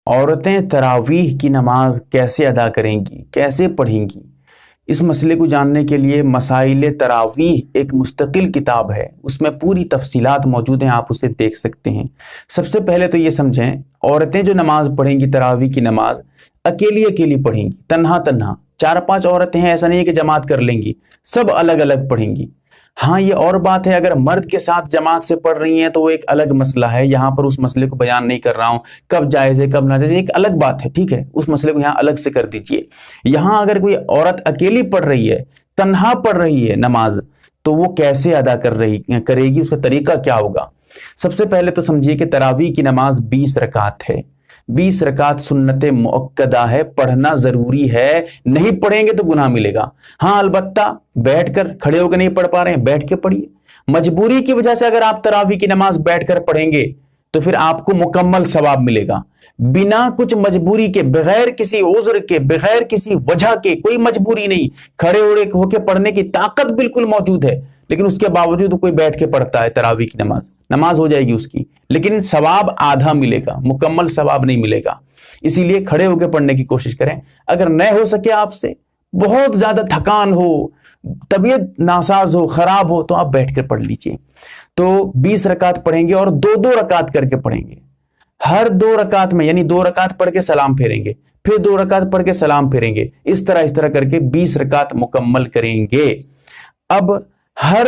عورتیں تراویح کی نماز کیسے ادا کریں گی، کیسے پڑھیں گی؟ اس مسئلے کو جاننے کے لیے مسائل تراویح ایک مستقل کتاب ہے، اس میں پوری تفصیلات موجود ہیں، آپ اسے دیکھ سکتے ہیں۔ سب سے پہلے تو یہ سمجھیں، عورتیں جو نماز پڑھیں گی تراویح کی نماز اکیلی اکیلی پڑھیں گی، تنہا تنہا۔ 4-5 عورتیں ہیں، ایسا نہیں ہے کہ جماعت کر لیں گی، سب الگ الگ پڑھیں گی۔ ہاں یہ اور بات ہے، اگر مرد کے ساتھ جماعت سے پڑھ رہی ہیں تو وہ ایک الگ مسئلہ ہے، یہاں پر اس مسئلے کو بیان نہیں کر رہا ہوں، کب جائز ہے کب ناجائز ہے، ایک الگ بات ہے، ٹھیک ہے، اس مسئلے کو یہاں الگ سے کر دیجئے۔ یہاں اگر کوئی عورت اکیلی پڑھ رہی ہے، تنہا پڑھ رہی ہے نماز، تو وہ کیسے ادا کرے گی، اس کا طریقہ کیا ہوگا؟ سب سے پہلے تو سمجھیے کہ تراویح کی نماز 20 رکعت ہے، 20 رکعت سنت مؤکدہ ہے، پڑھنا ضروری ہے، نہیں پڑھیں گے تو گناہ ملے گا۔ ہاں البتہ بیٹھ کر، کھڑے ہو کے نہیں پڑھ پا رہے ہیں، بیٹھ کے پڑھیے۔ مجبوری کی وجہ سے اگر آپ تراویح کی نماز بیٹھ کر پڑھیں گے تو پھر آپ کو مکمل ثواب ملے گا۔ بنا کچھ مجبوری کے، بغیر کسی عذر کے، بغیر کسی وجہ کے، کوئی مجبوری نہیں، کھڑے ہو کے پڑھنے کی طاقت بالکل موجود ہے، لیکن اس کے باوجود کوئی بیٹھ کے پڑھتا ہے تراویح کی نماز ہو جائے گی اس کی، لیکن ثواب آدھا ملے گا، مکمل ثواب نہیں ملے گا۔ اسی لیے کھڑے ہو کے پڑھنے کی کوشش کریں۔ اگر نہ ہو سکے آپ سے، بہت زیادہ تھکان ہو، طبیعت ناساز ہو، خراب ہو، تو آپ بیٹھ کر پڑھ لیجئے۔ تو 20 رکعت پڑھیں گے اور 2 رکعت کر کے پڑھیں گے۔ ہر 2 رکعت میں، یعنی 2 رکعت پڑھ کے سلام پھیریں گے، پھر 2 رکعت پڑھ کے سلام پھیریں گے، اس طرح کر کے 20 رکعت مکمل کریں گے۔ اب ہر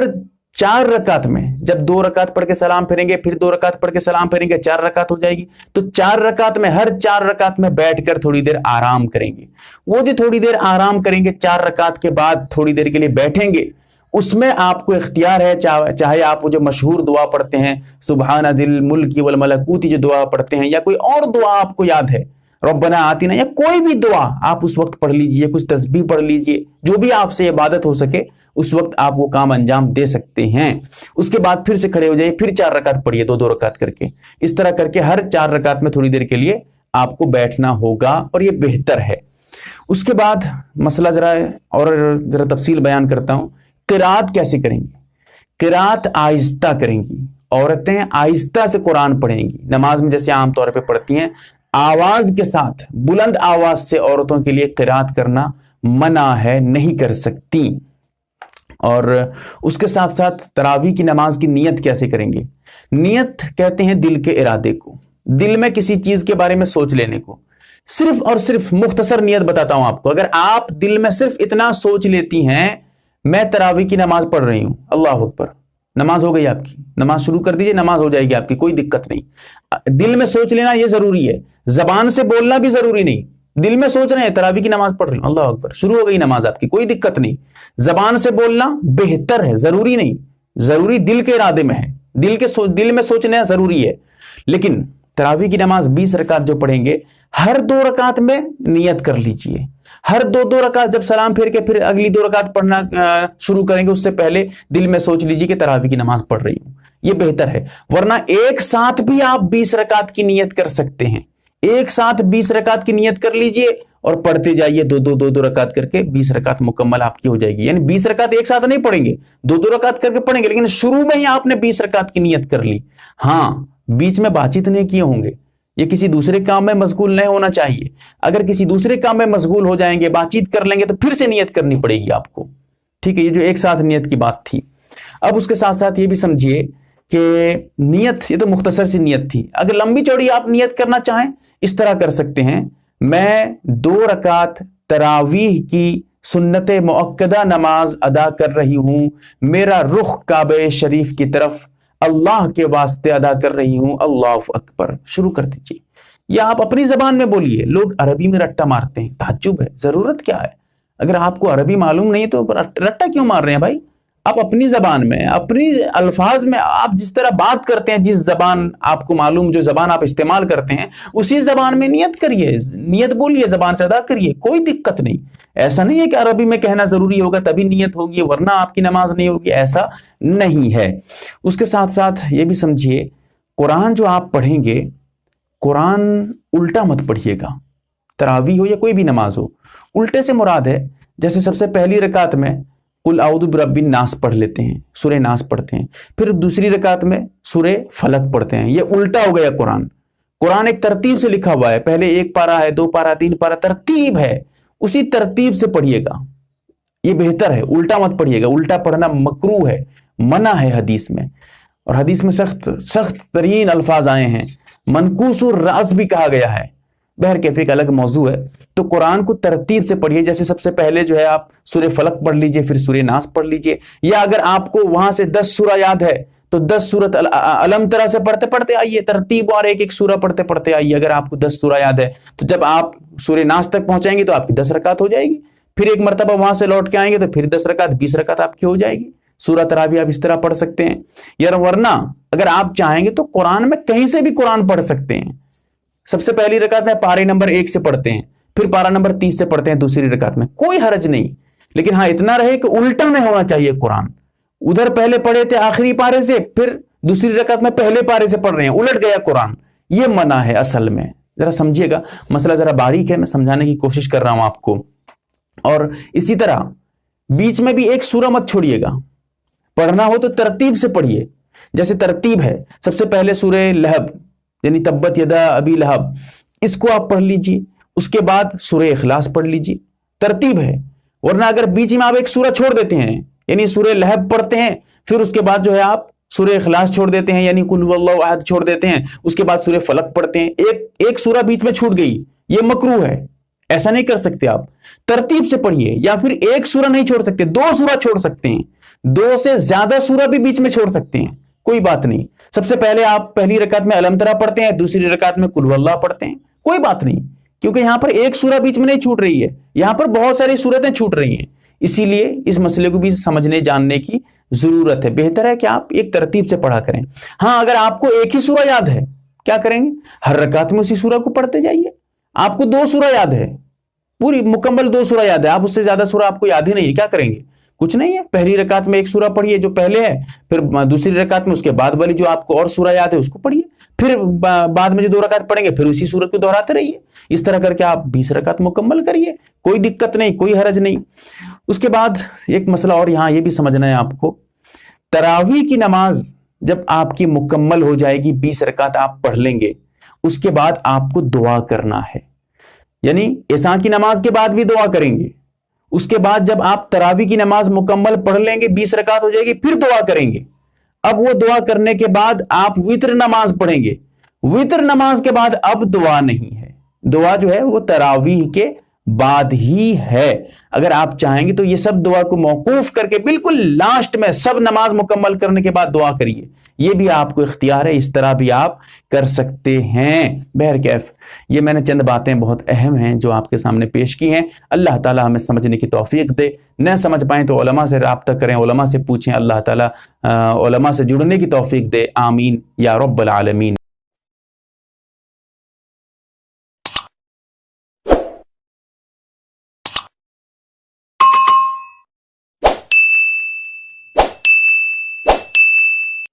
4 رکعت میں، جب 2 رکعت پڑھ کے سلام پھیریں گے، پھر 2 رکعت پڑھ کے سلام پھیریں گے، 4 رکعت ہو جائے گی۔ تو 4 رکعت میں، ہر 4 رکعت میں بیٹھ کر تھوڑی دیر آرام کریں گے۔ وہ جو تھوڑی دیر آرام کریں گے، 4 رکعت کے بعد تھوڑی دیر کے لیے بیٹھیں گے، اس میں آپ کو اختیار ہے، چاہے آپ وہ جو مشہور دعا پڑھتے ہیں، سبحان ذی الملک والملکوت، جو دعا پڑھتے ہیں، یا کوئی اور دعا آپ کو یاد ہے، ربنا آتنا، یا کوئی بھی دعا آپ اس وقت پڑھ لیجئے، کچھ تسبیح پڑھ لیجئے، جو بھی آپ سے عبادت ہو سکے اس وقت آپ وہ کام انجام دے سکتے ہیں۔ اس کے بعد پھر سے کھڑے ہو جائیے، پھر 4 رکعت پڑھیے، 2 رکعت کر کے، اس طرح کر کے ہر 4 رکعت میں تھوڑی دیر کے لیے آپ کو بیٹھنا ہوگا، اور یہ بہتر ہے۔ اس کے بعد مسئلہ ذرا تفصیل بیان کرتا ہوں۔ قرات کیسے کریں گی؟ قرات آہستہ کریں گی، عورتیں آہستہ سے قرآن پڑھیں گی۔ نماز میں جیسے عام طور پہ پڑھتی ہیں، آواز کے ساتھ، بلند آواز سے عورتوں کے لیے قرات کرنا منع ہے، نہیں کر سکتی۔ اور اس کے ساتھ ساتھ تراویح کی نماز کی نیت کیسے کریں گے؟ نیت کہتے ہیں دل کے ارادے کو، دل میں کسی چیز کے بارے میں سوچ لینے کو۔ صرف اور صرف مختصر نیت بتاتا ہوں آپ کو، اگر آپ دل میں صرف اتنا سوچ لیتی ہیں، میں تراویح کی نماز پڑھ رہی ہوں، اللہ اکبر، نماز ہو گئی آپ کی، نماز شروع کر دیجئے، نماز ہو جائے گی آپ کی، کوئی دقت نہیں۔ دل میں سوچ لینا یہ ضروری ہے، زبان سے بولنا بھی ضروری نہیں۔ دل میں سوچ رہے ہیں تراویح کی نماز پڑھ رہی ہوں، اللہ اکبر، شروع ہو گئی نماز آپ کی، کوئی دقت نہیں۔ زبان سے بولنا بہتر ہے، ضروری نہیں، ضروری دل کے ارادے میں ہے، دل میں سوچنا ضروری ہے۔ لیکن تراویح کی نماز 20 رکعت جو پڑھیں گے، ہر 2 رکعت میں نیت کر لیجئے۔ ہر 2 رکعت جب سلام پھیر کے پھر اگلی 2 رکعت پڑھنا شروع کریں گے، اس سے پہلے دل میں سوچ لیجئے کہ تراویح کی نماز پڑھ رہی ہوں، یہ بہتر ہے۔ ورنہ ایک ساتھ بھی آپ 20 رکعت کی نیت کر سکتے ہیں، ایک ساتھ 20 رکعت کی نیت کر لیجئے اور پڑھتے جائیے، 2 رکعت کر کے 20 رکعت مکمل آپ کی ہو جائے گی۔ یعنی 20 رکعت ایک ساتھ نہیں پڑھیں گے، 2 رکعت کر کے پڑھیں گے، لیکن شروع میں ہی آپ نے 20 رکعت کی نیت کر لی۔ ہاں بیچ میں بات چیت نہیں کیے ہوں گے، یہ کسی دوسرے کام میں مشغول نہیں ہونا چاہیے۔ اگر کسی دوسرے کام میں مشغول ہو جائیں گے، بات چیت کر لیں گے، تو پھر سے نیت کرنی پڑے گی آپ کو، ٹھیک ہے؟ یہ جو ایک ساتھ نیت کی بات تھی۔ اب اس کے ساتھ ساتھ یہ بھی سمجھیے کہ نیت، یہ تو مختصر سی نیت تھی، اگر لمبی چوڑی آپ نیت کرنا چاہیں اس طرح کر سکتے ہیں، میں 2 رکعت تراویح کی سنت مؤکدہ نماز ادا کر رہی ہوں، میرا رخ کعبہ شریف کی طرف اللہ کے واسطے ادا کر رہی ہوں، اللہ اکبر، شروع کر دیجئے۔ یا آپ اپنی زبان میں بولیے، لوگ عربی میں رٹا مارتے ہیں، تعجب ہے، ضرورت کیا ہے؟ اگر آپ کو عربی معلوم نہیں تو رٹا کیوں مار رہے ہیں بھائی؟ آپ اپنی زبان میں، اپنی الفاظ میں، آپ جس طرح بات کرتے ہیں، جس زبان آپ کو معلوم، جو زبان آپ استعمال کرتے ہیں، اسی زبان میں نیت کریے، نیت بولیے، زبان سے ادا کریے، کوئی دقت نہیں۔ ایسا نہیں ہے کہ عربی میں کہنا ضروری ہوگا تبھی نیت ہوگی ورنہ آپ کی نماز نہیں ہوگی، ایسا نہیں ہے۔ اس کے ساتھ ساتھ یہ بھی سمجھیے، قرآن جو آپ پڑھیں گے، قرآن الٹا مت پڑھیے گا، تراویح ہو یا کوئی بھی نماز ہو۔ الٹے سے مراد ہے، جیسے سب سے پہلی رکعت میں قل اعوذ برب الناس پڑھ لیتے ہیں، سورہ ناس پڑھتے ہیں، پھر دوسری رکعت میں سورہ فلق پڑھتے ہیں، یہ الٹا ہو گیا قرآن۔ قرآن ایک ترتیب سے لکھا ہوا ہے، پہلے 1 پارہ ہے، 2 پارہ، 3 پارہ، ترتیب ہے، اسی ترتیب سے پڑھیے گا، یہ بہتر ہے، الٹا مت پڑھیے گا، الٹا پڑھنا مکروہ ہے، منع ہے حدیث میں، اور حدیث میں سخت ترین الفاظ آئے ہیں، منقوص الرأس بھی کہا گیا ہے، بہرکیف ایک الگ موضوع ہے۔ تو قرآن کو ترتیب سے پڑھیے، جیسے سب سے پہلے جو ہے آپ سورہ فلق پڑھ لیجئے، پھر سورہ ناس پڑھ لیجئے، یا اگر آپ کو وہاں سے 10 سورہ یاد ہے تو 10 سورت علم ترا سے پڑھتے پڑھتے آئیے، ترتیب اور ایک سورہ پڑھتے پڑھتے آئیے۔ اگر آپ کو 10 سورہ یاد ہے تو جب آپ سورہ ناس تک پہنچائیں گے تو آپ کی 10 رکعت ہو جائے گی، پھر ایک مرتبہ وہاں سے لوٹ کے آئیں گے تو پھر 10 رکعت، 20 رکعت آپ کی ہو جائے گی۔ سورہ تراویح آپ اس طرح پڑھ سکتے ہیں، یا ورنہ اگر آپ چاہیں گے تو قرآن میں کہیں سے بھی قرآن پڑھ سکتے ہیں۔ سب سے پہلی رکعت میں پارے نمبر 1 سے پڑھتے ہیں، پھر پارہ نمبر 30 سے پڑھتے ہیں دوسری رکعت میں، کوئی حرج نہیں، لیکن ہاں اتنا رہے کہ الٹا نہیں ہونا چاہیے قرآن، ادھر پہلے پڑھے تھے آخری پارے سے، پھر دوسری رکعت میں پہلے پارے سے پڑھ رہے ہیں، الٹ گیا قرآن، یہ منع ہے اصل میں۔ ذرا سمجھیے گا، مسئلہ ذرا باریک ہے، میں سمجھانے کی کوشش کر رہا ہوں آپ کو۔ اور اسی طرح بیچ میں بھی ایک سورہ مت چھوڑیے گا، پڑھنا ہو تو ترتیب سے پڑھیے، جیسے ترتیب ہے سب سے پہلے سورہ لہب یعنی تبت یدا ابی لہب، اس کو آپ پڑھ لیجئے، اس کے بعد سورہ اخلاص پڑھ لیجئے، ترتیب ہے۔ ورنہ اگر بیچ میں آپ ایک سورہ چھوڑ دیتے ہیں، یعنی سورہ لہب پڑھتے ہیں، پھر اس کے بعد جو ہے آپ سورہ اخلاص چھوڑ دیتے ہیں، یعنی قل واللہ احد چھوڑ دیتے ہیں، اس کے بعد سورہ فلق پڑھتے ہیں، ایک سورہ بیچ میں چھوٹ گئی، یہ مکروہ ہے، ایسا نہیں کر سکتے آپ، ترتیب سے پڑھیے۔ یا پھر ایک سورہ نہیں چھوڑ سکتے، 2 سورہ چھوڑ سکتے ہیں، 2 سے زیادہ سورہ بھی بیچ میں چھوڑ سکتے ہیں، کوئی بات نہیں۔ سب سے پہلے آپ پہلی رکعت میں علم ترا پڑھتے ہیں، دوسری رکعت میں قل واللہ پڑھتے ہیں، کوئی بات نہیں، کیونکہ یہاں پر ایک سورہ بیچ میں نہیں چھوٹ رہی ہے، یہاں پر بہت ساری سورتیں چھوٹ رہی ہیں، اسی لیے اس مسئلے کو بھی سمجھنے جاننے کی ضرورت ہے۔ بہتر ہے کہ آپ ایک ترتیب سے پڑھا کریں۔ ہاں اگر آپ کو ایک ہی سورہ یاد ہے، کیا کریں گے؟ ہر رکعت میں اسی سورہ کو پڑھتے جائیے۔ آپ کو 2 سورہ یاد ہے، پوری مکمل 2 سورہ یاد ہے، آپ اس سے زیادہ سورہ آپ کو یاد ہی نہیں ہے، کیا کریں گے؟ کچھ نہیں ہے، پہلی رکعت میں ایک سورہ پڑھیے جو پہلے ہے، پھر دوسری رکعت میں اس کے بعد والی جو آپ کو اور سورہ یاد ہے اس کو پڑھیے، پھر بعد میں جو 2 رکعت پڑھیں گے پھر اسی سورت کو دہراتے رہیے، اس طرح کر کے آپ 20 رکعت مکمل کریے، کوئی دقت نہیں، کوئی حرج نہیں۔ اس کے بعد ایک مسئلہ اور یہاں یہ بھی سمجھنا ہے آپ کو، تراویح کی نماز جب آپ کی مکمل ہو جائے گی، 20 رکعت آپ پڑھ لیں گے، اس کے بعد آپ کو دعا کرنا ہے، یعنی عشاء کی نماز کے بعد بھی دعا کریں گے، اس کے بعد جب آپ تراویح کی نماز مکمل پڑھ لیں گے، 20 رکعت ہو جائے گی، پھر دعا کریں گے۔ اب وہ دعا کرنے کے بعد آپ وتر نماز پڑھیں گے، وتر نماز کے بعد اب دعا نہیں ہے، دعا جو ہے وہ تراویح کے بعد ہی ہے۔ اگر آپ چاہیں گے تو یہ سب دعا کو موقوف کر کے بالکل لاسٹ میں سب نماز مکمل کرنے کے بعد دعا کریے، یہ بھی آپ کو اختیار ہے، اس طرح بھی آپ کر سکتے ہیں۔ بہرکیف یہ میں نے چند باتیں بہت اہم ہیں جو آپ کے سامنے پیش کی ہیں، اللہ تعالیٰ ہمیں سمجھنے کی توفیق دے، نہ سمجھ پائیں تو علماء سے رابطہ کریں، علماء سے پوچھیں، اللہ تعالیٰ علماء سے جڑنے کی توفیق دے، آمین یا رب العالمین۔